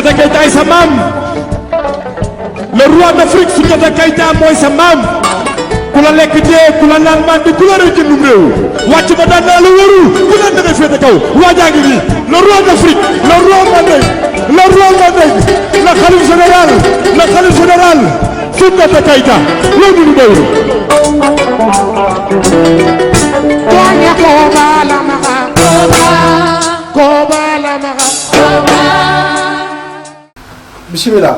Soundiata Keita ay sa maam le roi d'Afrique Soundiata Keita mooy sa maam ku la lekk dee ku la naan mandi ku la rëcc jëndum réew wàcc ba daan naa la wóorul ku leen da ngay féete kaw waajaa ngi nii le roi d'Afrique le roi Mandeng le roi Mandeng le khalife général Soundiata Keita loolu du dawru bismillah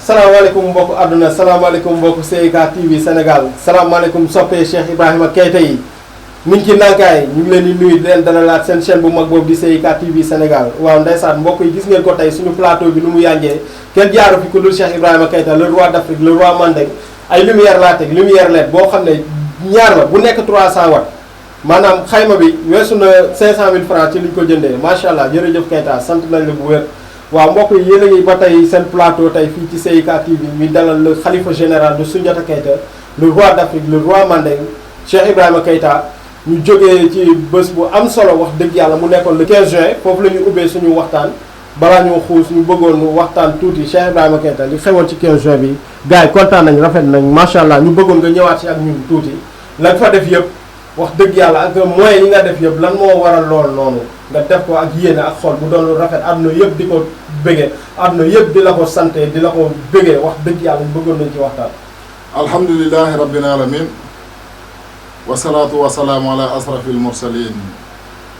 salaamaaleykum mbokk àdduna salaamaaleykum mbokk CIK TV Sénégal salaamaaleykum soppee Cheikh Ibrahima Keita yi mi ngi ci nankaay ñu ngi leen di nuyu di leen dalalaat seen chaîne bu mag boobu di CIK TV Sénégal waaw ndeysaan mbokk yi gis ngeen ko tey suñu plateau bi nu mu yàngee kenn jaaru fi ku dul Cheikh Ibrahima Keita le roi d'Afrique le roi Mandeng ay lumière laa teg lumière LED boo xam ne ñaar la bu nekk 300 watt maanaam xayma bi weesu na 500 000 francs ci liñ ko jëndee macha allah jërëjëf Keita sant nañ la bu wér. waaw mbokk yi yéen a ngi ba tey seen plateau tey fii ci CIK TV mi dalal le khalifa général de Soundiata Keita le roi d'Afrique le roi Mandeng Cheikh Ibrahima Keita ñu jógee ci bés bu am solo wax dëgg yàlla mu nekkoon le 15 juin foofu la ñu ubbee suñu waxtaan balaa ñu xuus ñu bëggoon waxtaan tuuti Cheikh Ibrahima Keita li xewoon ci 15 juin bi gars yi kontaan nañ rafet nañ macha allah ñu bëggoon nga ñëwaat si ak ñun tuuti lan fa def yëpp wax dëgg yàlla ak moyens yi nga def yëpp lan moo waral lool noonu nga def ko ak yéene ak xol bu doon lu rafet àdduna yëpp di ko bëggee àdduna yëpp di la ko santé di la ko bëggee wax dëgg yàlla ñu bëggoon nañ ci waxtaan. alhamdulilahi rabbil alamin wasalaatu wasalaamu ala asrafil mursalin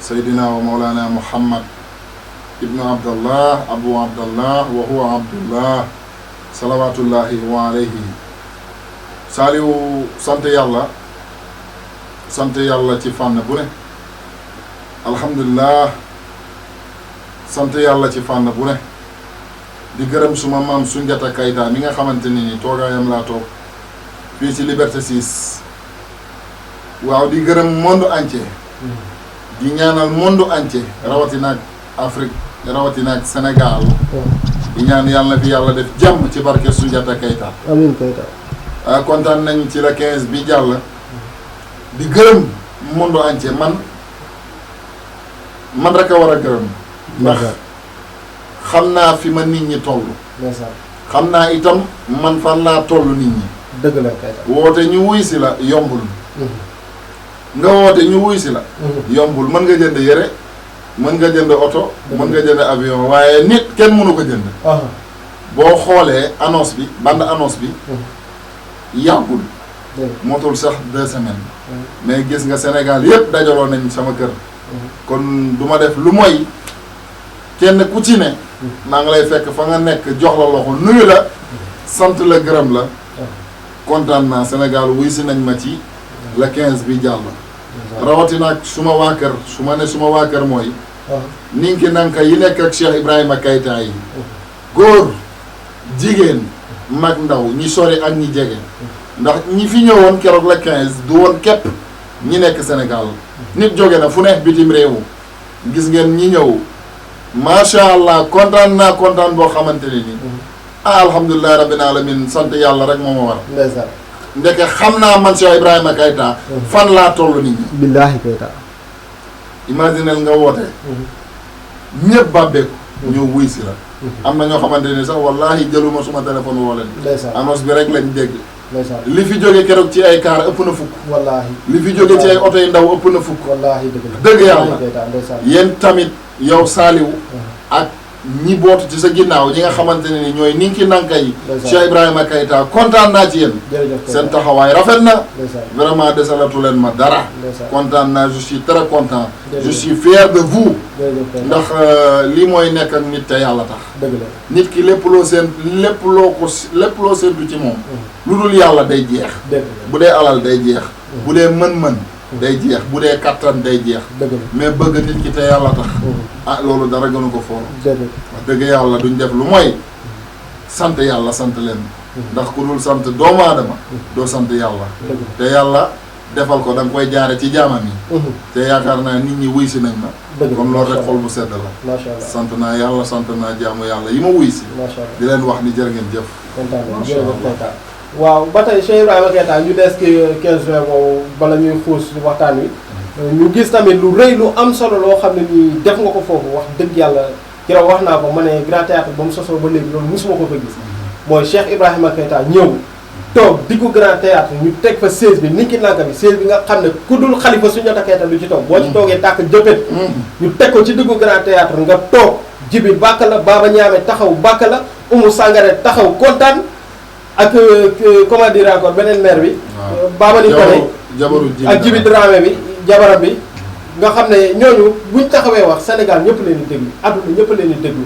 saydina wa mawlana muhammad ibnu abdallah abu abdallah wa huwa abdullah salawatullahi wa alayhi saaliwu sant yàlla ci fànn bu ne alhamdulilah sant yàlla ci fànn bu ne di gërëm suma maam Soundiata Keita mi nga xamante ni toogaayam laa toog fii ci Liberté 6 waaw di gërëm monde entier di ñaanal monde entier rawatina ak Afrique rawatina ak Sénégal di ñaan yàlla na fi yàlla def jàmm ci barke Soundiata Keita amiin Keita kontaan nañ ci la 15 bi jàll di gërëm monde entier man rek a war a gërëm ndax xam naa fi ma nit ñi toll xam naa itam man fan laa toll nit ñi dëgg la Keita woote ñu wuy si la yombul nga woote ñu wuy si la yombul mën nga jënd yére mën nga jënd oto mën nga jënd avion waaye nit kenn mënu ko jënd boo xoolee annonce bi bande annonce bi yàggul motul sax 2 semaines mais gis nga Sénégal yëpp dajaloo nañ sama kër kon du ma def lu mooy kenn ku ci ne maa ngi lay fekk fa nga nekk jox la loxo nuyu la sant la gërëm la kontaan naa Sénégal wuy si nañ ma ci le 15 bi jàll rawatina ak suma waa kër su ma ne suma waa kër mooy ninki nanka yi nekk ak Cheikh Ibrahima Keita yi góor jigéen mag ndaw ñi sori ak ñi jege ndax ñi fi ñëwoon keroog la 15 du woon képp ñi nekk Sénégal nit jóge na fu ne bitim réew gis ngeen ñi ñëw macha allah kontaan naa kontaan boo xamante ne ni alhamdulilah rabbil alamin sant yàlla rek moo ma war ndeke xam naa man Cheikh Ibrahima Keita fan laa toll nit ñi billaahi Keita imaginel nga woote ñëpp bàbbeeku ñëw wuy si la am na ñoo xamante ni sax wallahi jëluma suma téléphone woo leen annonce bi rek lañ dégg li fi jóge keroog ci ay kaar ëpp na fukk wallaahi li fi jóge ci ay oto yu ndaw ëpp na fukk wallaahi dëgg yàlla yéen tamit yow Saliou ak ñi bootu ci sa ginnaaw ñi nga xamante ne ni ñooy ninki nanka yi Cheikh Ibrahima Keita kontaan naa ci yéen seen taxawaay rafet na vraiment desalatu leen ma dara kontaan naa je suis très content je suis fier de vous ndax lii mooy nekk ak nit te yàlla tax nit ki lépp loo séentu ci moom lu dul yàlla day jeex bu dee alal day jeex bu dee mën-mën day jeex bu dee kattan day jeex mais bëgg nit ki te yàlla tax loolu dara gënu ko foor wax dëgg yàlla duñ def lu mooy sant yàlla sant leen ndax ku dul sant doomu aadama doo sant yàlla te yàlla defal ko da nga koy jaare ci jaamam yi te yaakaar naa nit ñi wuy si nañ ma kon loolu rek xol bu sedd la sant naa yàlla sant naa jaamu yàlla yi ma wuy si di leen wax ni jërë ngeen jëf waaw ba tey Cheikh Ibrahima Keita ñu des ki 15 juin boobu bala ñuy xuus waxtaan wi ñu gis tamit lu rëy lu am solo loo xam ne nii def nga ko foofu wax dëgg yàlla keroog wax naa ko ma ne Grand Théâtre ba mu sosoo ba léegi loolu mosuma ko fa gis mooy Cheikh Ibrahima Keita ñëw toog diggu Grand Théâtre ñu teg fa siège bi Ninki Nanka bi siège bi nga xam ne ku dul Khalifa Soundiata Keita du ci toog boo ci toogee tàkk jëppét ñu teg ko ci diggu Grand Théâtre nga toog Djibi bàkk la Baba Ñaame taxaw bàkk la Oumou Sangaré taxaw kontaan ak comment dire encore beneen maire bi Baba ni ko ne ak Djibi Dramé bi jabaram bi nga xam ne ñooñu buñ taxawee wax Sénégal ñëpp leen di déglu àdduna ñëpp leen di déglu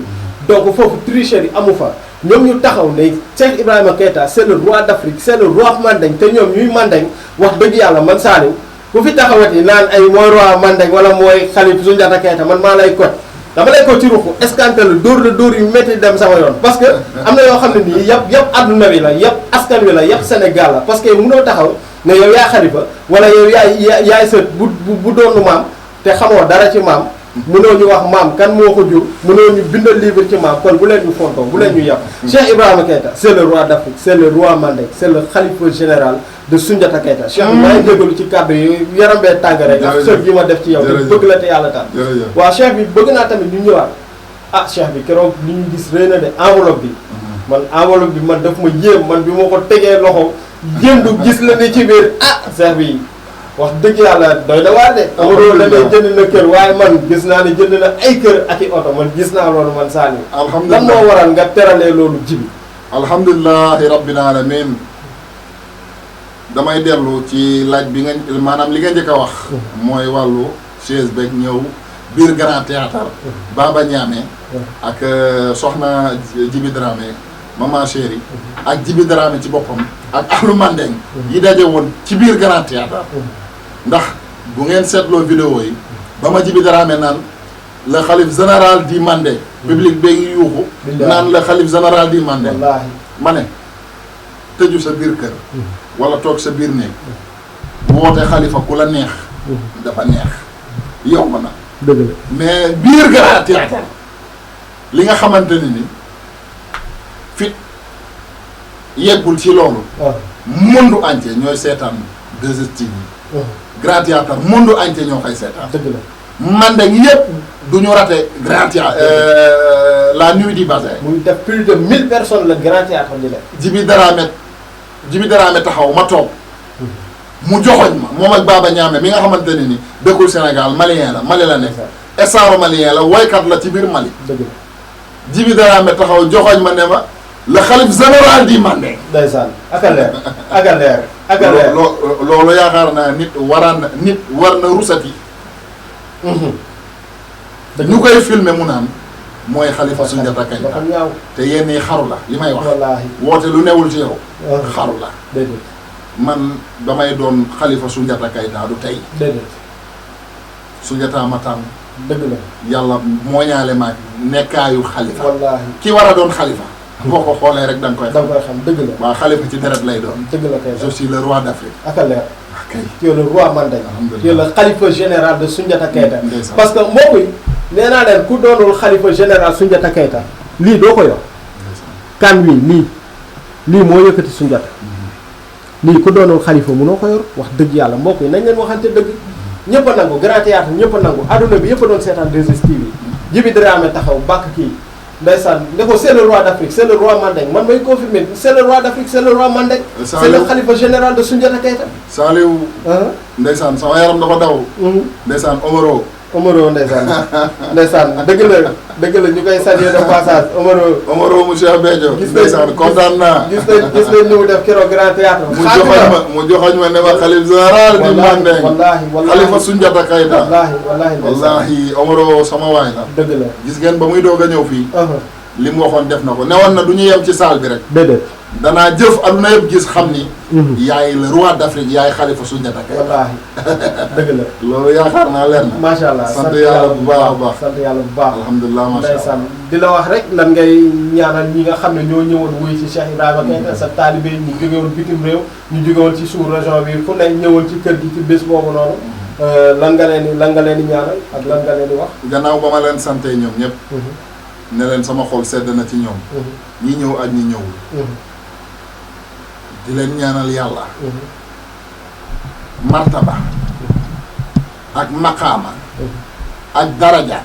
donc foofu tricherie amu fa ñoom ñu taxaw ne Cheikh Ibrahima Keita c'est le roi d'Afrique c'est le roi Mandeng te ñoom ñuy Mandeng wax dëgg yàlla man Saliou ku fi taxawati naan ay mooy roi Mandeng wala mooy Khalifa Soundiata Keita man maa lay kot dama lay ko ci ruxu escanté la dóor yu métti dem sama yoon parce que am na yoo xam ne nii yëpp adduna bi la yëpp askan wi la yëpp Sénégal la parce que mënoo taxaw ne yow yaa Khalifa wala yow yaay sët bu doonu maam te xamoo dara ci maam mënoo ñu wax maam kan moo ko jur mënoo ñu bindal livre ci maam kon bu leen ñu fontoo bu leen ñu yàpp Cheikh Ibrahima Keita c'est le roi d'Afrique c'est le roi Mandeng c'est le khalifa général de Soundiata Keita Cheikh maa ngi jégalu ci kàddu yi yaram bee tàng rek ak sëb yi ma def ci yow te bëgg la te yàlla taal waaw Cheikh bi bëgg naa tamit ñu ñëwaat Cheikh bi keroog li ñu gis rëy na de enveloppe bi man enveloppe bi man daf ma yéem man bi moo ko tegee loxo jëndu gis la ne ci biir Cheikh bi wax dëgg yàlla doy na waar de Omaro la ne jënd na kër waaye man gis naa ne jënd na ay kër ak i oto man gis naa loolu man Saliou alhamdulilah lan moo waral nga teralee loolu Djibi alhamdulilahi rabbil alamin damay dellu ci laaj bi nga maanaam li nga njëkk a wax mooy wàllu chaise beeg ñëw biir Grand Théâtre Baba Ñaame ak soxna Djibi Dramé maman chérie ak Djibi Dramé ci boppam ak ahlu Mandeng yi daje woon ci biir Grand Théâtre ndax bu ngeen seetloo vidéo yi ba ma Djibi Dramé naan le xalif général di Mandeng public bee ngi yuuxu naan le xalif général di Mandeng ma ne tëju sa biir kër wala toog sa biir néeg woote xalifa ku la neex dafa neex yomb na dëgg la mais biir Grand Théâtre li nga xamante ni fit yeggul ci loolu monde entier ñooy seetaan 2STV Grand Théâtre monde entier ñoo koy seetaan dëgg la Mandeng yëpp du ñu raté Grand Théâtre la nuit du bazin muy def plus de 1000 personnes la Grand Théâtre di def Djibi Dramé taxaw ma toog mu joxoñ ma moom ak Baba Ñaame mi nga xamante ne ni dëkkul Sénégal malien la Mali la nekk estaro malien la woykat la ci biir Mali dëgg la Djibi Dramé taxaw joxoñ ma ne ma le xalif général di Mandeng ndeysaan ak a leer ak a leer ak a leer loolu yaakaar naa nit war na rusati ñu koy filmer mu naan mooy Khalifa Soundiata Keita te yenn yi xaru la li may wax wallaahi woote lu newul ci yow xaru la déedéet man damay doon Khalifa Soundiata Keita du tey déedéet Soundiata ma tànn dëgg la yàlla moo ñaale maag nekkaayu xalifa wallaahi ki war a doon xalifa boo ko xoolee rek da nga koy da nga koy xam dëgg la waaw xalifa ci deret lay doon dëgg la kay je suis le roi d'Afrique ak a leer kay tu es le roi Mandeng tu es le khalifa général de Soundiata Keita ndeysaan. parce que mbokk yi nee naa leen ku doonul khalifa général Soundiata Keita lii doo ko yor kan wii lii moo yëkkati Soundiata lii ku doonul xalifa mënoo ko yor wax dëgg yàlla mbokk yi nañ leen waxante dëgg ñëpp a nangu Grand Théâtre ñëpp a nangu adduna bi yëpp a doon seetaan 2STV Djibi Dramé taxaw bàkk kii ndeysaan ne ko c'est le roi d'Afrique c'est le roi Mandeng man may confirmer c'est le roi d'Afrique c'est le roi Mandeng c'est le khalifa général de Soundiata Keita Saliou ndeysaan sama yaram dafa daw ndeysaan Omaro ndeysaan dëgg la ñu koy saluer de passage Omaro mu Cheikh Béthio ndeysaan kontaan naa gis nañ ñu mu def keroog Grand Théâtre mu joxoñ ma ne ma xalif général di Mandeng wallaahi xalifa Soundiata Keita wallaahi Omaro sama waay la dëgg la gis ngeen ba muy doog a ñëw fii li mu waxoon def na ko newoon na du ñu yem ci salle bi rek déedéet danaa jëf aduna yëpp gis xam ni yaay le roi d'Afrique yaay xalifa Soundiata Keita wallaahi dëgg la loolu yaakaar naa leer na macha allah sant yàlla bu baax a baax sant yàlla bu baax alhamdulilah macha allah ndeysaan di la wax rek lan ngay ñaanal ñi nga xam ne ñoo ñëwoon wuy ci Cheikh Ibrahima Keita sa taalibe ñu jóge woon bitim réew ñu jóge woon ci sous région bi fu ne ñëwoon ci kër gi ci bés boobu noonu lan nga leen di ñaanal ak lan nga leen di wax gannaaw ba ma leen sante ñoom ñëpp ne leen sama xol sedd na ci ñoom ñi ñëw ak ñi ñëwul di leen ñaanal yàlla martaba ak maqaama ak daraja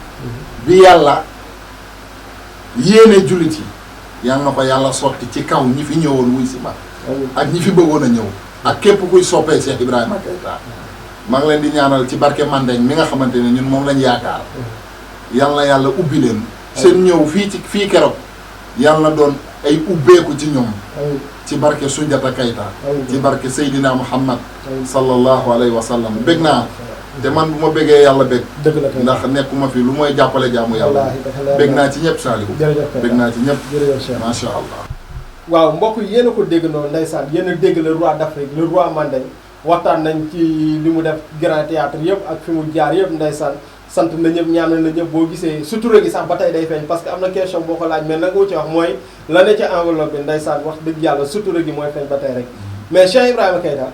bi yàlla yéene jullit yi yal na ko yàlla sotti ci kaw ñi fi ñëwoon wuy si ma ak ñi fi bëggoon a ñëw ak képp kuy soppee Cheikh Ibrahima Keita maa ngi leen di ñaanal ci barke Mandeng mi nga xamante ne ñun moom lañ yaakaar yal na yàlla ubbi leen seen ñëw fii keroog yal na doon ay ubbeeku ci ñoom ci barke Soundiata Keita ci barke Seydina Muhammad sallallahu alayhi wa sallam bég naa te man bu ma bëggee yàlla bëgg ndax nekkuma fi lu mooy jàppale jaamu yàlla bëgg naa ci ñëpp Saliou bëgg naa ci ñëpp macha allah. waaw mbokk yi yéen a ko dégg noonu ndeysaan yéen a dégg le roi d'Afrique le roi Mandeng waxtaan nañ ci li mu def grand théâtre yëpp ak fi mu jaar yëpp ndeysaan sant na ñëpp ñaanal na ñëpp boo gisee sutura gi sax ba tey day feeñ parce que am na question boo ko laaj mais nag nga ci wax mooy la ne ca enveloppe bi ndeysaan wax dëgg yàlla sutura gi mooy feeñ ba tey rek mais Cheikh Ibrahima Keita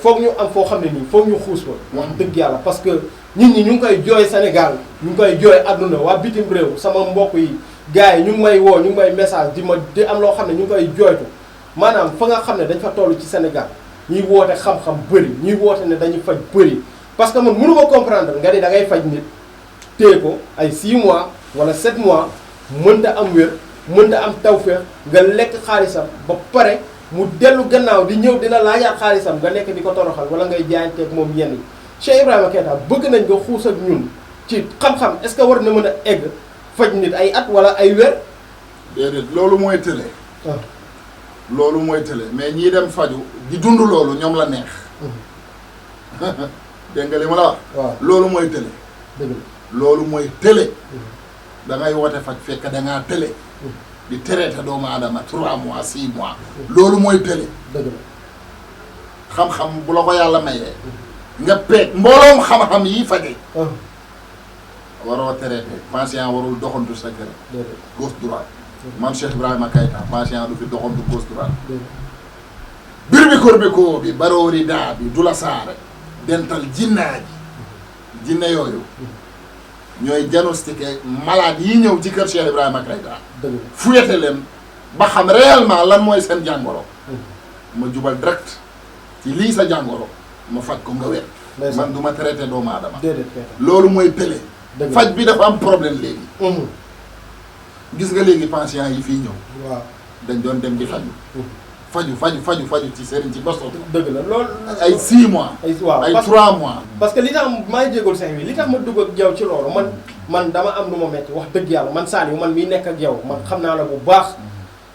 foog ñu am foo xam ne nii foog ñu xuus ko wax dëgg yàlla parce que nit ñi ñu ngi koy jooy Sénégal ñu ngi koy jooy àdduna waa bitim réew sama mbokk yi gars yi ñu ngi may woo ñu ngi may message di am loo xam ne ñu ngi koy jooytu maanaam fa nga xam ne dañ fa toll ci Sénégal ñuy woote xam-xam bëri ñuy woote ne dañuy faj bëri parce que man mënu ma comprendre nga ni da ngay faj nit téye ko ay 6 mois wala 7 mois mënta am wér mënta am tawféex nga lekk xaalisam ba pare mu dellu gannaaw di ñëw dina laajaat xaalisam nga nekk di ko toroxal wala ngay jaayanteeg moom yenn yi Cheikh Ibrahima Keita bëgg nañ nga xuus ak ñun ci xam-xam est-ce que war na mën a egg faj nit ay at wala ay weer. déedéet loolu mooy tële. loolu mooy tële mais ñii dem faju di dund loolu ñoom la neex. dégg nga li ma la wax. waaw loolu mooy tële. dëgg la loolu mooy tële. da ngay woote faj fekk da ngaa tële. di traité doomu aadama 3 mois 6 mois. loolu mooy tële. dëgg la xam-xam bu la ko yàlla mayee. nga peeg mbooloom xam-xam yi faje waroo traité patient warul doxantu sa kër. déedéet gauche droite. man Cheikh Ibrahima Keita patient du fi doxantu gauche droite. bir bi kor bi ko bi baroori daa bi du la saare dental jinnaaji jinne yooyu ñooy diagnostiqué malade yi ñëw ci kër Cheikh Ibrahima Keita dëgg la fuyete leen ba xam réellement lan mooy seen jàngoro ma jubal direct ci lii sa jàngoro ma faj ko nga wér man du ma traité doomu aadama déedéet Keita loolu mooy télé dëgg la faj bi dafa am problème léegi gis nga léegi patient yi fii ñëw waaw dañ doon dem di faju faju ci sëriñ ci basto dëgg la loolu ay 6 mois ay waaw ay 3 mois parce que li tax maa ngi jégalu sax wi li tax ma dugg ak yow ci loolu man dama am lu ma metti wax dëgg yàlla man Saliou man miy nekk ak yow man xam naa la bu baax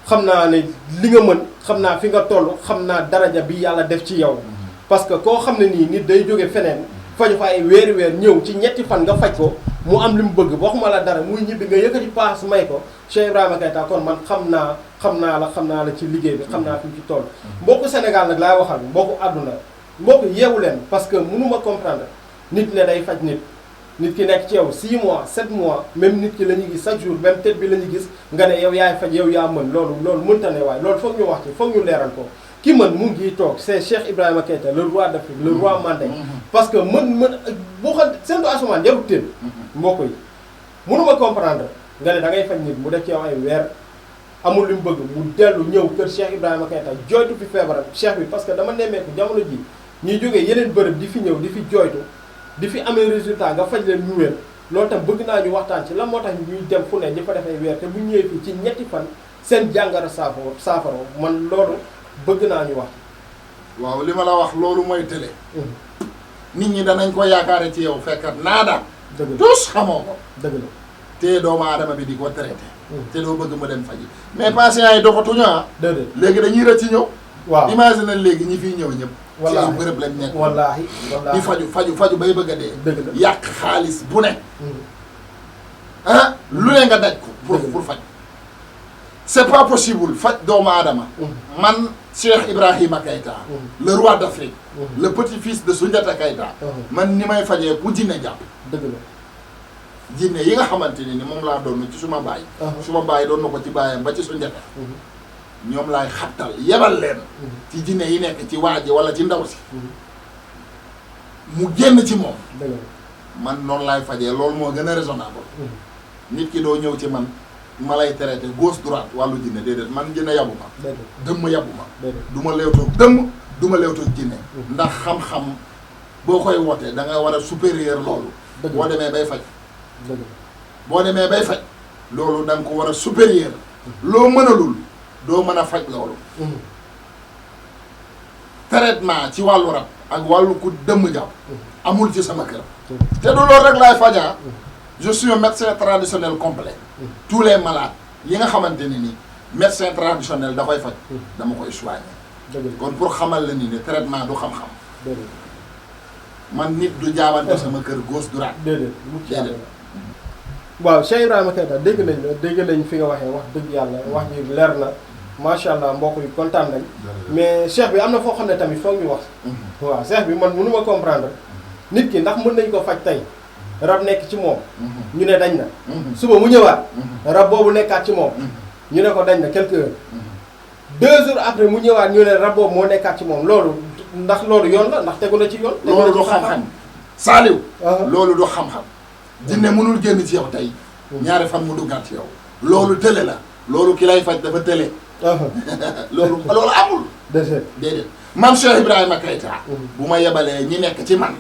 xam naa ne li nga mën xam naa fi nga toll xam naa daraja bi yàlla def ci yow parce que koo xam ne nii nit day jóge feneen faju fa ay weer ñëw ci ñetti fan nga faj ko mu am li mu bëgg waxuma la dara muy ñibbi nga yëkkati paas may ko Cheikh Ibrahima Keita kon man xam naa la ci liggéey bi xam naa fi mu ci toll mbokku Sénégal nag laay waxal mbokku àdduna mbokku yeewu leen parce que mënuma comprendre nit ne day faj nit ki nekk ci yow 6 mois 7 mois même nit ki la ñuy gis chaque jour même tête bi la ñuy gis nga ne yow yaay faj yow yaa mën loolu mënta ne waaye loolu foog ñu wax ci foog ñu leeral ko ki mën mu ngi toog c'est Cheikh Ibrahima Keita le roi d'Afrique le roi Mandeng parce que mën boo xam seen du asumaan jarul teen mbokk yi mënuma comprendre nga ne da ngay faj nit mu def ci yow ay weer amul li mu bëgg mu dellu ñëw kër Cheikh Ibrahima Keita jooytu fi feebaram cheikh bi parce que dama nemmeeku jamono ji ñuy jógee yeneen bërëb di fi ñëw di fi jooytu di fi amee résultat nga faj leen ñu wér loolu tam bëgg naa ñu waxtaan ci lan moo tax ñuy dem fu ne di fa def ay weer te bu ñëwee fii ci ñetti fan seen jàngoro saafara man loolu bëgg naa ñu wax. waaw li ma la wax loolu mooy télé. nit ñi danañ ko yaakaare ci yow fekkat naada. dëgg la tous xamoo ko. dëgg la te doomu aadama bi di ko traité. te doo bëgg mu dem faji mais patients yi doxatuñu ah. déedéet léegi dañuy rëcc ci ñëw. waaw imagine ñi ñi fiy ñëw ñëpp. ci ay wallaahi bërëb lañ nekk. wallaahi di faju bay bëgg a dee. dëgg la yàq xaalis bu ne. ah lu ne nga daj ko. pour faj. c'est pas possible faj doomu aadama. man Cheikh Ibrahima Keita. le roi d'Afrique. le petit-fils de Soundiata Keita. man ni may fajee ku jinne jàpp. dëgg la jinne yi nga xamante ni moom laa doon ci suma baay. suma baay doon na ko ci baayam ba ci Soundiata. ñoom laay xattal yebal leen. ci jinne yi nekk ci waa ji wala ci ndaw si. mu génn ci moom. dëgg la man noonu laay fajee loolu moo gën a raisonnable. nit ki doo ñëw ci man ma lay traité gauche droite wàllu jinne déedéet man jinne yabu ma. déedéet dëmm yabu ma. déedéet du ma leewtoog dëmm du ma leewtoog jinne ndax xam-xam boo koy wootee da nga war a supérieur loolu. dëgg boo demee bay faj. dëgg boo demee bay faj loolu da nga ko war a supérieur loo mënalul doo mën a faj loolu traitement ci wàllu rab ak wàllu ku dëmm jàpp amul ci sama kër te du loolu rek laay fajaa je suis un médecin traditionnel complet tous les malades yi nga xamante ne ni médecin traditionnel da koy faj dama koy soigner kon pour xamal la ni ne traitement du xam-xam man nit du jaabante sama kër gauche droite déedéet waaw Cheikh Ibrahima Keita dégg nañ fi nga waxee wax dëgg yàlla wax ji leer na macha allah mbokk yi kontaan nañ mais cheikh bi am na foo xam ne tamit foog ñu wax waaw cheikh bi man mënu ma comprendre nit ki ndax mën nañ ko faj tey rab nekk ci moom ñu ne dañ na suba mu ñëwaat rab boobu nekkaat ci moom ñu ne ko dañ na quelques heures 2 jours après mu ñëwaat ñu ne rab boobu moo nekkaat ci moom loolu ndax loolu yoon la ndax tegu na ci yoon loolu du xam-xam Saliou loolu du xam-xam jinne mënul génn ci yow tey ñaari fan mu duggaat ci yow loolu tële la loolu ki lay faj dafa tële loolu amul déedéet man Cheikh Ibrahima Keita bu ma yebalee ñi nekk ci man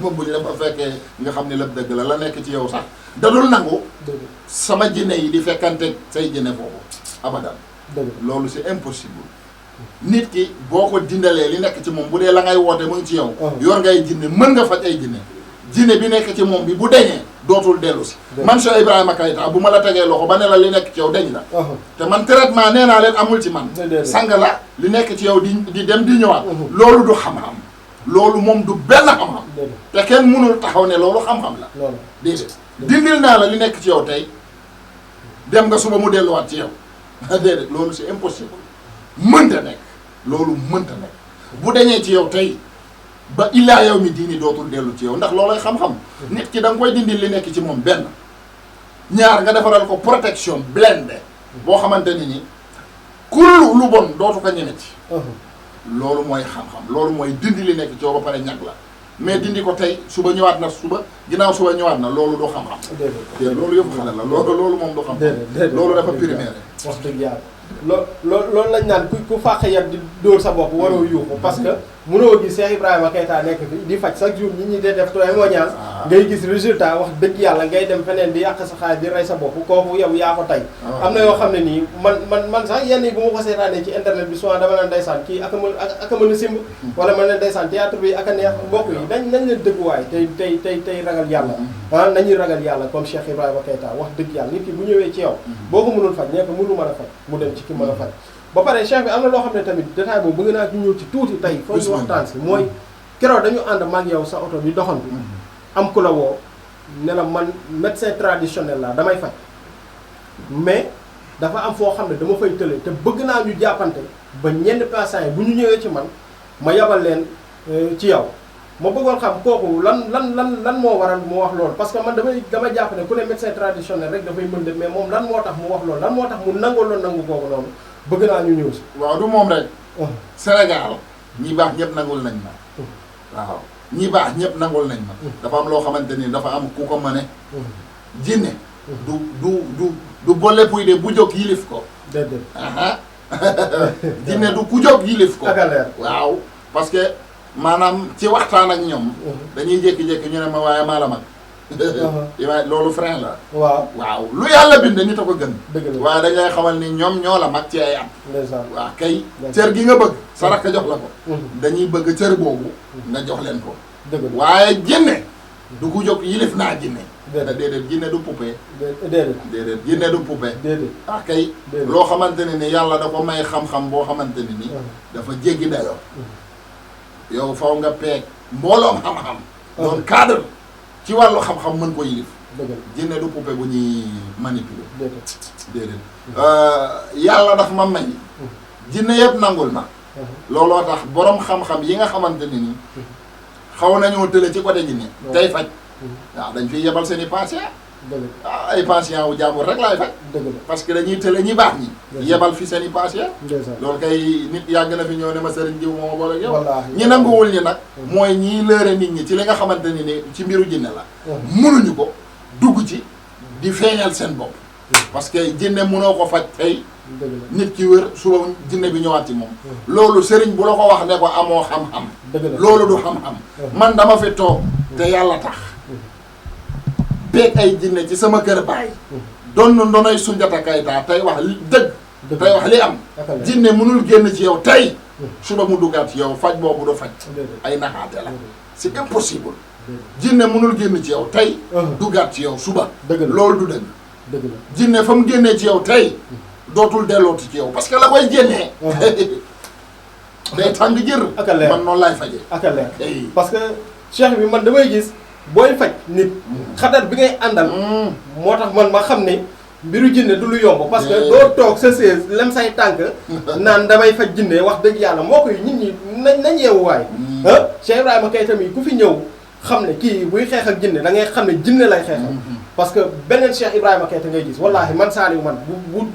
moom bu ñu la fa fekkee nga xam ne lépp dëgg la nekk ci yow sax dadul nangu sama jinne yi di fekkante say jinne foofu abadan loolu c'est impossible nit ki boo ko dindalee li nekk ci moom bu dee la ngay woote mu ngi ci yow yor ngay jinne mën nga faj ay jinne bi nekk ci moom bi bu deñee dootul dellu si man Cheikh Ibrahima Keita bu ma la tegee loxo ba ne la li nekk ci yow deñ la te man traitement nee naa leen amul ci man sang la li nekk ci yow di dem di ñëwaat loolu du xam-xam loolu moom du benn xam-xam te kenn mënul taxaw ne loolu xam-xam la déedéet dindil naa la li nekk ci yow tey dem nga suba mu delluwaat ci yow déedéet loolu c'est impossible mënta nekk loolu mënta nekk bu deñee ci yow tey ba illaa yow mi diini dootul dellu ci yow ndax loolay xam-xam nit ki da nga koy dindil li nekk ci moom benn ñaar nga defaral ko protection blende boo xamante ni kullu lu bon dootu ko ñemeti loolu mooy xam-xam loolu mooy dindi li nekk ci yow ba pare ñag la mais dindi ko tey suba ñëwaat na suba ginnaaw suba ñëwaat na loolu du xam-xam te loolu yëpp xale la loolu moom du xam-xam loolu dafa primaire wax dëgg yàlla loolu lañ naan ku fàq yat di dóor sa bopp waroo yuuxu parce que mënoo gis Cheikh Ibrahima Keita nekk fi di faj chaque jour ñi dee def témoignage ngay gis résultat wax dëgg yàlla ngay dem feneen di yàq sa xaalis di rey sa bopp kooku yow yaa ko tey am na yoo xam ne nii man sax yenn yi bu ma ko seetaanee ci internet bi souvent dama naan ndeysaan kii aka mën a simb wala ma ne ndeysaan théâtre bi aka neex mbokk yi nañ leen dëgguwaay tey ragal yàlla nañuy ragal yàlla comme Cheikh Ibrahima Keita wax dëgg yàlla nit ki bu ñëwee ci yow boo ko mënul faj ñee ko mënu mën a faj mu dem ci ki mën a faj ba pare cheikh bi am na loo xam ne tamit détail boobu bëgg naa ñu ñëw ci tuuti tey foofu ñu waxtaan si mooy keroog dañu ànd maag yow sa oto bi doxantu am ku la woo ne la man médecin traditionnel la damay faj mais dafa am foo xam ne dama fay tële te bëgg naa ñu jàppante ba ñenn patients yi bu ñu ñëwee ci man ma yabal leen ci yow ma bëggoon xam kooku lan moo waral mu wax loolu parce que man dama jàpp ne ku ne médecin traditionnel rek dafay mën de mais moom lan moo tax mu wax loolu lan moo tax mu nangoo loolu nangu kooku noonu bëgg naa ñu ñëw si. waaw du moom rek. Sénégal ñi baax ñëpp nangul nañ ma. waaw ñi baax ñëpp nangul nañ ma. dafa am loo xamante ni dafa am ku ko mëne. jinne du boole puy de bu jóg yilif ko. déedéet. jinne du ku jóg yilif ko. akaleer waaw parce que maanaam ci waxtaan ak ñoom. dañuy jékki-jékki ñu ne ma waaye maa la mag. loolu frein la. waaw lu yàlla bind nit a ko gën. waaye dañ lay xamal ni ñoom ñoo la mag ci ay at. waaw kay cër gi nga bëgg sa rakk jox la ko. dañuy bëgg cër boobu nga jox leen ko. waaye jinne du ku jóg yilif naa jinne. déedéet jinne du poupée. déedéet jinne du poupée. ah kay loo xamante ne ni yàlla da ko may xam-xam boo xamante ne ni dafa jéggi dayoo. yow faw nga peeg mbooloom xam-xam. doon cadre. ci wàllu xam-xam mën ko yilif jinne du poupée bu ñuy manipuler déedéet yàlla daf ma may jinne yëpp nangul ma looloo tax borom xam-xam yi nga xamante ne ni xaw nañoo tële ci côté jinne tey faj waaw dañ fiy yebal seen i patient ay patient wu jàmbur rek laay faj parce que dañuy tële ñi baax ñi yebal fi seen i patient loolu kay nit yàgg na fi ñëw ne ma sëriñ jiw moo boole yow ñi nanguwul ñi nag mooy ñiy lëre nit ñi ci li nga xamante ni ci mbiru jinne la mënuñu ko dugg ci di feeñal seen bopp parce que jinne mënoo ko faj tey nit ki wër suba jinne bi ñëwaat ci moom loolu sëriñ bu la ko wax ne ko amoo xam-xam loolu du xam-xam man dama fi toog te yàlla tax beeg ay jinne ci sama kër baay doon na ndonoy Soundiata Keita tey wax dëgg tey wax li am jinne mënul génn ci yow tey suba mu duggaat ci yow faj boobu du faj ay naxaate la c'est impossible jinne mënul génn ci yow tey duggaat ci yow suba loolu du dëgg jinne fa mu génnee ci yow tey dootul dellooti ci yow parce que la koy génnee day tàng jër man noonu laay fajee ak a leer parce que cheikh bi man damay gis booy faj nit xadar bi ngay àndal moo tax man ma xam ne mbiru jinne du lu yomb parce que doo toog sa sées lem say tànk naan damay faj jinne wax dëgg yàlla moo koy nit ñi nañ yeewu waay Cheikh Ibrahima Keita mi ku fi ñëw xam ne kii buy xeex ak jinne da ngay xam ne jinne lay xeexal parce que beneen Cheikh Ibrahima Keita ngay gis wallaahi man Saliou man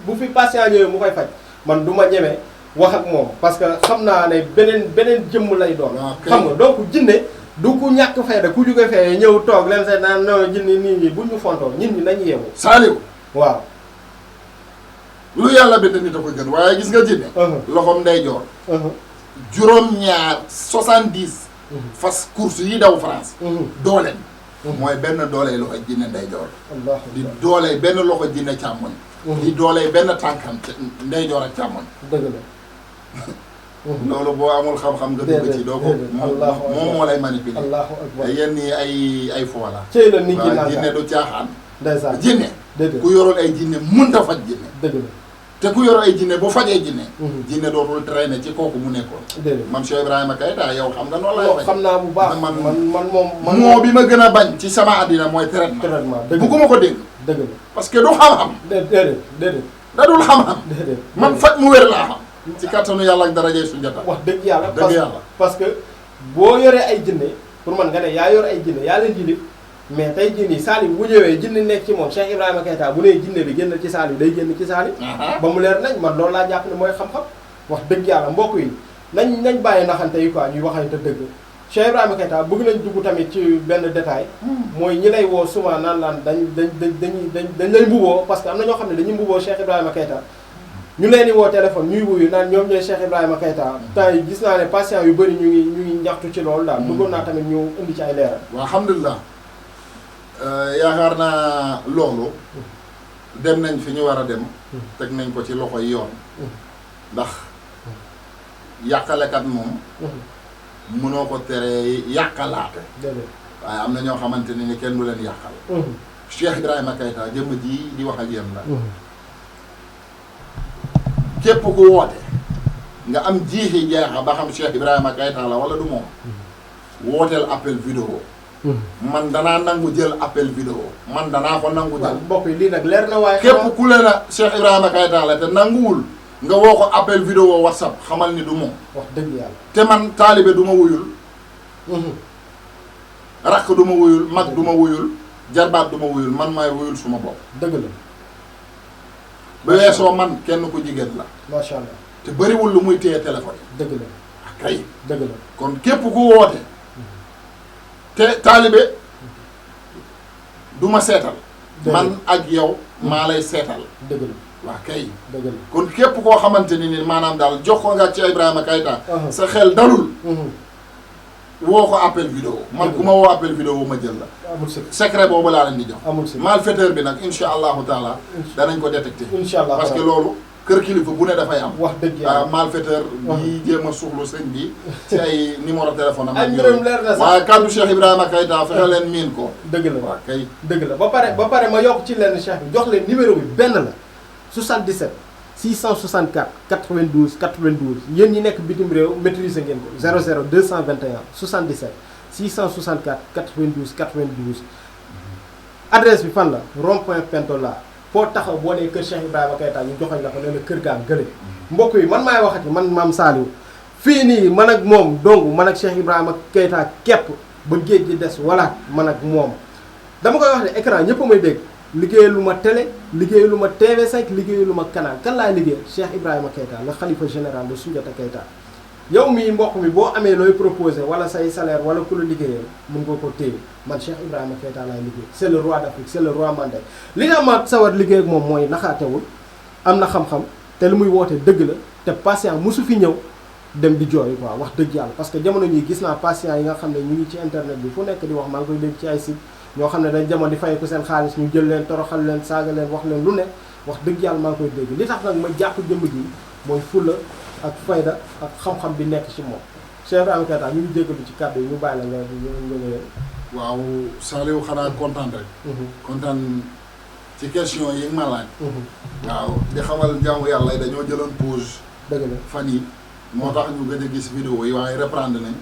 bu fi patient ñëwee mu koy faj man du ma ñeme wax ak moom parce que xam naa ne beneen jëmm lay doon xam nga donc jinne du ku ñàkk fayda ku jóge fee ñëw toog leen say naan non jinne nit ñi bu ñu fontoo nit ñi nañ yeewu Saliou waaw lu yàlla bind nit a ko gën waaye gis nga jinne loxoom ndeyjoor juróom-ñaar 70 fas course yi daw France dooleem mooy benn dooley loxo jinne ndeyjoor di dooley benn loxo jinne càmmoñ di dooley benn tànkam ndeyjoor ak càmmoñ dëgg la loolu boo amul xam-xam nga dugg ci doo ko moom moo lay manipuler yenn yi ay fo la cëy la nit ñi waaw jinne du caaxaan ndeysaan jinne ku yoroon ay jinne mënta faj jinne dëgg la te ku yor ay jinne bu fajee jinne jinne dootul traîner ci kooku mu nekkoon déedéet man Cheikh Ibrahima Keita yow xam nga noonu lay faj xam naa bu baax man moom moo bi ma gën a bañ ci sama àddina mooy traitement bugguma ko dégg dëgg la parce que du xam-xam déedéet da dul xam-xam déedéet man faj mu wér laa xam ci kattanu yàlla ak darajay Soundiata wax dëgg yàlla dëgg yàlla parce que boo yoree ay jinne pour man nga ne yaa yor ay jinne yaa leen jilif mais tey jii nii Saliou bu ñëwee jinne nekk ci moom Cheikh Ibrahima Keita bu nee jinne bi génn ci Saliou day génn ci Saliou ba mu leer nañ man loolu laa jàpp ne mooy xam-xam wax dëgg yàlla mbokk yi nañ bàyyi naxante yi quoi ñuy waxante dëgg Cheikh Ibrahima Keita bëgg nañ dugg tamit ci benn détail mooy ñi lay woo souvent naan laan dañ lay mbuboo parce que am na ñoo xam ne dañuy mbuboo Cheikh Ibrahima Keita ñu leen di woo téléphone ñuy wuyu naan ñoom ñooy Cheikh Ibrahima Keita temps yi gis naa ne patient yu bëri ñu ngi ñaxtu ci loolu daal bëggoon naa tamit ñu indi ci ay leeral waaw alhamdulilah yaakaar naa loolu dem nañ fi ñu war a dem teg nañ ko ci loxo yi yoon ndax yàqalekat moom mënoo ko tere yàqalaate waaye am na ñoo xamante ni kenn du leen yàqal Cheikh Ibrahima Keita jëmm ji di wax ak yéen la képp ku woote nga am jiixi jeexa ba xam Cheikh Ibrahima Keita la wala du moom wooteel appel vidéo man danaa nangu jël appel vidéo man danaa ko nangu jël mbokk yi lii nag leer na waaye képp ku leen a Cheikh Ibrahima Keita la te nanguwul nga woo ko appel vidéo WhatsApp xamal ni du moom wax dëgg yàlla te man taalibe du ma wuyul rakk du ma wuyul mag du ma wuyul jarbaat du ma wuyul man maay wuyul suma bopp dëgg la ba weesoo man kenn ku jigéen la macha allah te bëriwul lu muy téye téléphone dëgg la kay dëgg la kon képp ku woote te taalibe du ma seetal man ak yow maa lay seetal dëgg la waa kay dëgg la kon képp koo xamante ni maanaam daal jox ko nga ci Ibrahima Keita sa xel dalul woo ko appel vidéo man ku ma woo appel vidéo ma jël la amul secret boobu laa leen di jox amul si malfaiteur bi nag insha allahu taala danañ ko détecté incha allah parce que loolu kër kilifa bu ne dafay am wax dëgg yàlla malfaiteur bi jéem a suuxlu sëñ bi ci ay numéro téléphone am ay mbiram leer na sax waaye kàddu Cheikh Ibrahima Keita fexe leen miin ko dëgg la waa kay dëgg la ba pare ma yokk ci lenn Cheikh bi jox leen numéro bi benn la 77 664 92 92 yéen ñi nekk bitim réew maîtriser ngeen ko 00 221 77 664 92 92 adresse bi fan la rond-point Pentola foo taxaw boo nee kër Cheikh Ibrahima Keita ñu joxoñ la ko ne la kër gaa gële mbokk yi man maay waxati man maam Saliou fii nii man ak moom donc man ak Cheikh Ibrahima Keita képp ba géej gi des wala man ak moom dama koy wax ne écran ñëpp a may dégg liggéeyalu ma télé liggéeyalu ma TV5 liggéeyalu ma canal kan laay liggéey Cheikh Ibrahima Keita le khalifa général de Soundiata Keita yow mii mbokk mi boo amee looy proposé wala say salaire wala ku la liggéeyal mën nga ko téye man Cheikh Ibrahima Keita laay liggéey c'est le roi d'Afrique c'est le roi Mandé li nga ma sawar liggéey ak moom mooy naxaatewul am na xam-xam te lu muy woote dëgg la te patient mosu fi ñëw dem di jooy quoi wax dëgg yàlla parce que jamono ñi gis naa patient yi nga xam ne ñu ngi ci internet bi fu nekk di wax maa ngi koy dégg ci ay site ñoo xam ne dañ jamono di fay ko seen xaalis ñu jël leen toroxal leen saaga leen wax leen lu ne wax dëgg yàlla maa ngi koy dégg li tax nag ma jàpp jëmm ji mooy fulla ak fayda ak xam-xam bi nekk ci moom Cheikh Ibrahima Keita ñu ngi jéggalu ci kàddu yi ñu bàyyi la nga waaw Saliou xanaa kontaan rek kontaan ci question yi ma laaj waaw di xamal jaamu yàlla yi dañoo jëloon pause dëgg la fan yi moo tax ñu gëj a gis vidéo yi waaye reprendre nañ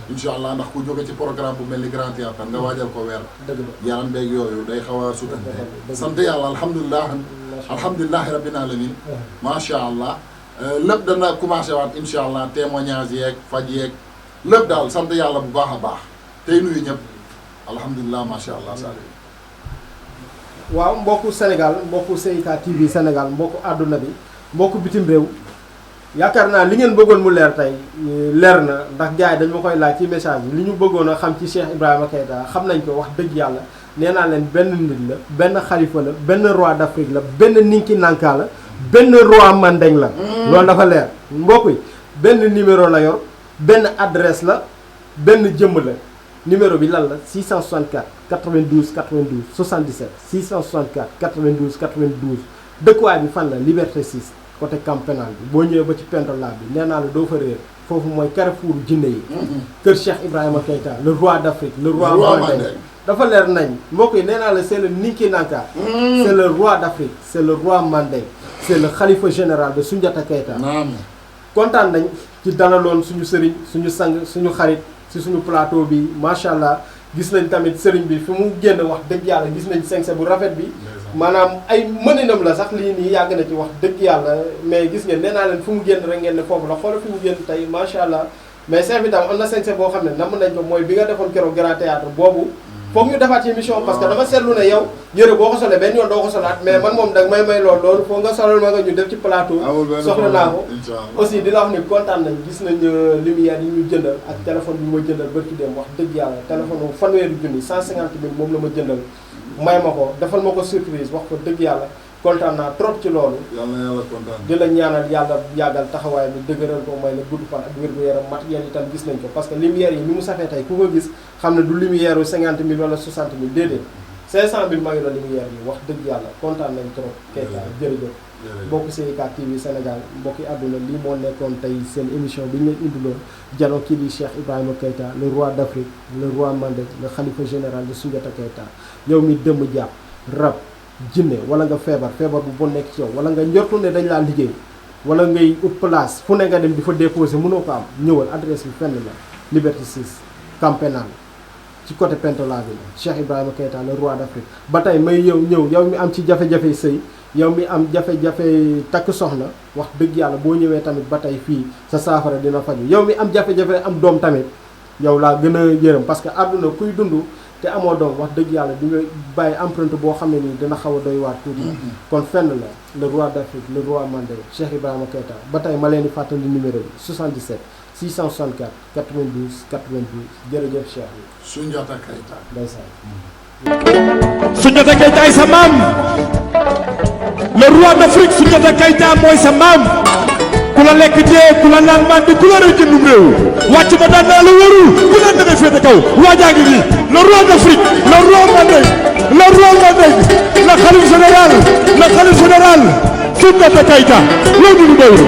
incha allah ndax ku jóge ci programme bu mel ni Grand Théâtre nga waajal ko weer dëgg la yaram beeg yooyu day xaw a sutante sant yàlla alhamdulilahi rabbil alamin macha allah lépp dana commencé waat incha allah témoignage yeeg faj yeeg lépp daal sant yàlla bu baax a baax tey nuyu ñëpp alhamdulilah macha allah Saliou waaw mbokku Sénégal mbokku CIK TV Sénégal mbokku àdduna bi mbokku bitim réew yaakaar naa li ngeen bëggoon mu leer tey leer na ndax gars yi dañ ma koy laaj ci message yi li ñu bëggoon a xam ci Cheikh Ibrahima Keita xam nañ ko wax dëgg yàlla nee naa leen benn nit la benn xalifa la benn roi d'Afrique la benn ninki nanka la benn roi mandeng la loolu dafa leer mbokk yi benn numéro la yor benn adresse la benn jëmm la numéro bi lan la 664 92 92 77 664 92 92 dëkkuwaay bi fan la Liberté 6 côté camp pénal bi boo ñëwee ba ci pentola bi nee naa la doo fa réer foofu mooy carrefour jinne yi kër Cheikh Ibrahima Keita le roi d'Afrique le roi mandeng dafa leer nañ mbokk yi nee naa la c'est le Ninki Nanka c'est le roi d'Afrique c'est le roi mandeng c'est le khalifa général de Soundiata Keita kontaan nañ ci dalaloon suñu sëriñ suñu sang suñu xarit ci suñu plateau bi macha allah gis nañ tamit sëriñ bi fi mu génn wax dëgg yàlla gis nañ sañse bu rafet bi maanaam ay mëninam la sax lii nii yàgg na ci wax dëgg yàlla mais gis ngeen nee naa leen fu mu génn rek ngeen ne foofu la xoolal fi mu génn tey macha allah mais chef bi tam am na sañse boo xam ne namm nañ ko mooy bi nga defoon keroog Grand Théâtre boobu foog ñu defaat ci émission parce que dama seetlu ne yow yëre boo ko solee benn yoon doo ko solaat mais man moom dag may loolu foog nga solal ma nga ñu def ci plateau soxla naa ko aussi di la wax ni kontaan nañ gis nañ lumière yi ñu jëndal ak téléphone bi ma jëndal bërki dem wax dëgg yàlla téléphone fanweeri junni 150 000 moom la ma jëndal may ma ko defal ma ko surprise wax ko dëgg yàlla kontaan naa trop ci loolu yàlla na yàlla kontaan di la ñaanal yàlla yàggal taxawaay bi dëgëral ko may la gudd fan ak wér gu yaram matériel itam gis nañ ko parce que lumière yi ni mu safee tey ku ko gis xam ne du lumière u 50 000 wala 60 000 déedéet 500 000 maa ngi la lumière yi wax dëgg yàlla kontaan nañ trop Keita jërëjëf mbokki CIK TV Sénégal mbokki àdduna lii moo nekkoon tey seen émission bi ñu leen indiloon jano kii di Cheikh Ibrahima Keita le roi d'Afrique le roi mandeng le khalifa général de Soundiata Keita yow mi dëmm jàpp rab jinne wala nga feebar bu bon nekk ci yow wala nga njortu ne dañ laa liggéey wala ngay ut place fu ne nga dem di fa déposer mënoo ko am ñëwal adresse bi fenn la Liberté 6 camp pénal ci côté pentola bi la Cheikh Ibrahima Keita le roi d'Afrique ba tey may ñëw yow mi am ci jafe-jafe sëy yow mi am jafe-jafe takk soxna wax dëgg yàlla boo ñëwee tamit ba tey fii sa saafara dina faju yow mi am jafe-jafe am doom tamit yow laa gën a yërëm parce que àdduna kuy dund te amoo doom wax dëgg yàlla di nga bàyyi empreinte boo xam ne nii dina xaw a doy waar tuuti kon fenn la le roi d'Afrique le roi mandeng Cheikh Ibrahima Keita ba tey ma leen di fàttali numéro bi 77 664 92 92 jërëjëf Cheikh bi Soundiata Keita ndeysaan Soundiata Keita ay sa maam le roi d'Afrique Soundiata Keita mooy sa maam ku la lekk dee ku la naan mandi ku la rëcc num réew wàcc ba daan naa la wëru ku la da ngay féete kaw waajaa ngi nii le roi d'Afrique le roi mandeng le khalife général Soundiata Keita loolu du doyul